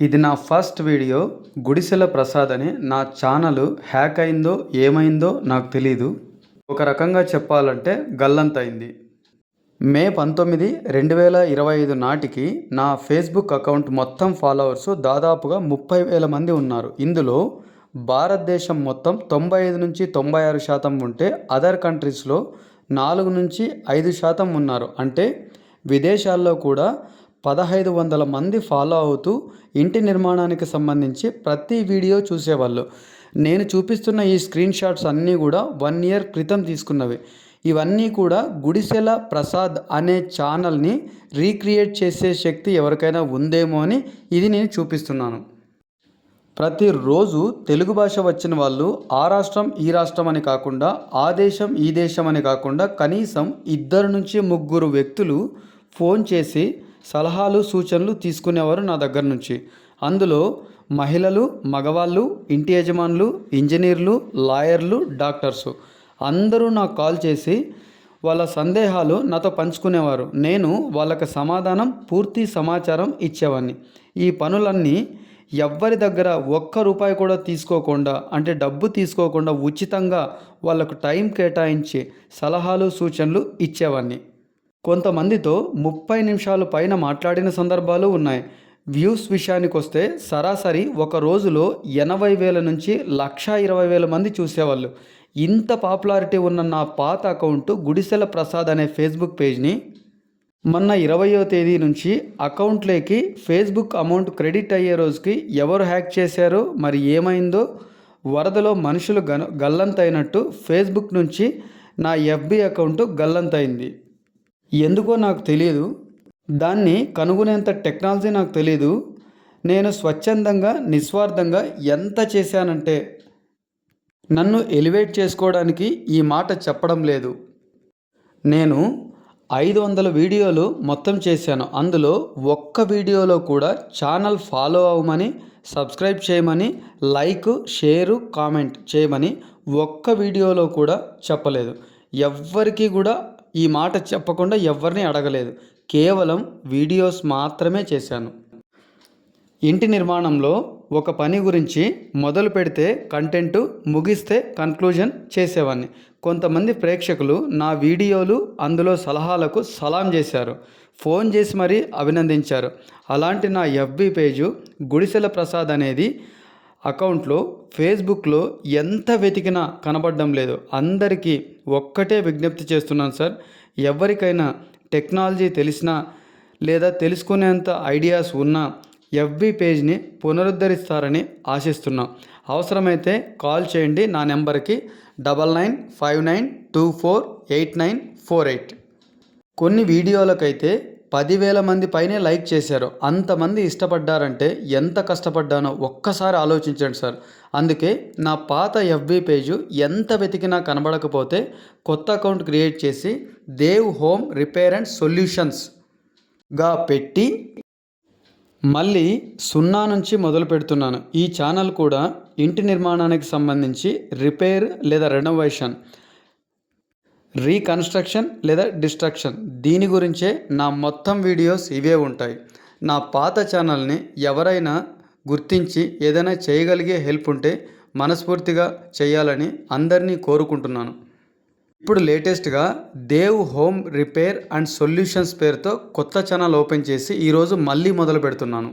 ఇది నా first video. గుడిసెల ప్రసాద్ అని నా ఛానల్ హ్యాక్ అయిందో ఏమైందో నాకు తెలీదు. ఒక రకంగా చెప్పాలంటే గల్లంతైంది. మే 19, 2025 నాటికి నా ఫేస్బుక్ అకౌంట్ మొత్తం ఫాలోవర్స్ దాదాపుగా 30,000 మంది ఉన్నారు. ఇందులో భారతదేశం మొత్తం 95-96% ఉంటే అదర్ కంట్రీస్లో 4-5% ఉన్నారు. అంటే విదేశాల్లో కూడా 1,500 మంది ఫాలో అవుతూ ఇంటి నిర్మాణానికి సంబంధించి ప్రతి వీడియో చూసేవాళ్ళు. నేను చూపిస్తున్న ఈ స్క్రీన్ షాట్స్ అన్నీ కూడా 1 ఇయర్ క్రితం తీసుకున్నవి. ఇవన్నీ కూడా గుడిసెల ప్రసాద్ అనే ఛానల్ని రీక్రియేట్ చేసే శక్తి ఎవరికైనా ఉందేమో అని ఇది నేను చూపిస్తున్నాను. ప్రతిరోజు తెలుగు భాష వచ్చిన వాళ్ళు ఆ రాష్ట్రం ఈ రాష్ట్రం అని కాకుండా, ఆ దేశం ఈ దేశం అని కాకుండా కనీసం 2-3 వ్యక్తులు ఫోన్ చేసి సలహాలు సూచనలు తీసుకునేవారు నా దగ్గర నుంచి. అందులో మహిళలు, మగవాళ్ళు, ఇంటి యజమానులు, ఇంజనీర్లు, లాయర్లు, డాక్టర్సు అందరూ నాకు కాల్ చేసి వాళ్ళ సందేహాలు నాతో పంచుకునేవారు. నేను వాళ్ళకి సమాధానం, పూర్తి సమాచారం ఇచ్చేవాడిని. ఈ పనులన్నీ ఎవ్వరి దగ్గర ఒక్క రూపాయి కూడా తీసుకోకుండా, అంటే డబ్బు తీసుకోకుండా ఉచితంగా వాళ్ళకు టైం కేటాయించి సలహాలు సూచనలు ఇచ్చేవాడిని. కొంతమందితో 30 నిమిషాలు పైన మాట్లాడిన సందర్భాలు ఉన్నాయి. వ్యూస్ విషయానికి వస్తే సరాసరి ఒక రోజులో 80,000 నుంచి 1,20,000 మంది చూసేవాళ్ళు. ఇంత పాపులారిటీ ఉన్న నా పాత అకౌంట్ గుడిసెల ప్రసాద్ అనే ఫేస్బుక్ పేజ్ని మొన్న 20వ తేదీ నుంచి అకౌంట్లోకి ఫేస్బుక్ అమౌంట్ క్రెడిట్ అయ్యే రోజుకి ఎవరు హ్యాక్ చేశారో, మరి ఏమైందో, వరదలో మనుషులు గల్లంతైనట్టు ఫేస్బుక్ నుంచి నా ఎఫ్బి అకౌంట్ గల్లంతైంది. ఎందుకో నాకు తెలియదు. దాన్ని కనుగొనేంత టెక్నాలజీ నాకు తెలియదు. నేను స్వచ్ఛందంగా, నిస్వార్థంగా ఎంత చేశానంటే, నన్ను ఎలివేట్ చేసుకోవడానికి ఈ మాట చెప్పడం లేదు. నేను 500 వీడియోలు మొత్తం చేశాను. అందులో ఒక్క వీడియోలో కూడా ఛానల్ ఫాలో అవ్వమని, సబ్స్క్రైబ్ చేయమని, లైక్, షేరు, కామెంట్ చేయమని ఒక్క వీడియోలో కూడా చెప్పలేదు. ఎవ్వరికీ కూడా ఈ మాట చెప్పకుండా ఎవరిని అడగలేదు. కేవలం వీడియోస్ మాత్రమే చేశాను. ఇంటి నిర్మాణంలో ఒక పని గురించి మొదలు పెడితే కంటెంట్, ముగిస్తే కన్క్లూజన్ చేసేవాడిని. కొంతమంది ప్రేక్షకులు నా వీడియోలు, అందులో సలహాలకు సలాం చేశారు. ఫోన్ చేసి మరీ అభినందించారు. అలాంటి నా ఎఫ్బి పేజు గుడిసెల ప్రసాద్ అనేది అకౌంట్లో ఫేస్బుక్లో ఎంత వెతికినా కనబడడం లేదు. అందరికీ ఒక్కటే విజ్ఞప్తి చేస్తున్నాను సార్, ఎవరికైనా టెక్నాలజీ తెలిసినా లేదా తెలుసుకునేంత ఐడియాస్ ఉన్నా ఎఫ్బి పేజ్ని పునరుద్ధరిస్తారని ఆశిస్తున్నాం. అవసరమైతే కాల్ చేయండి నా నెంబర్కి 9959248948. కొన్ని వీడియోలకైతే 10,000 మంది పైనే లైక్ చేశారు. అంతమంది ఇష్టపడ్డారంటే ఎంత కష్టపడ్డానో ఒక్కసారి ఆలోచించండి సార్. అందుకే నా పాత ఎఫ్బి పేజు ఎంత వెతికినా కనబడకపోతే కొత్త అకౌంట్ క్రియేట్ చేసి దేవ్ హోమ్ రిపేర్ అండ్ సొల్యూషన్స్గా పెట్టి మళ్ళీ 0 నుంచి మొదలు పెడుతున్నాను. ఈ ఛానల్ కూడా ఇంటి నిర్మాణానికి సంబంధించి రిపేర్ లేదా రెనోవేషన్, రీకన్స్ట్రక్షన్ లేదా డిస్ట్రక్షన్, దీని గురించే నా మొత్తం వీడియోస్ ఇవే ఉంటాయి. నా పాత ఛానల్ని ఎవరైనా గుర్తించి ఏదైనా చేయగలిగే హెల్ప్ ఉంటే మనస్ఫూర్తిగా చేయాలని అందరినీ కోరుకుంటున్నాను. ఇప్పుడు లేటెస్ట్గా Dev home repair and solutions పేరుతో కొత్త ఛానల్ ఓపెన్ చేసి ఈరోజు మళ్ళీ మొదలు పెడుతున్నాను.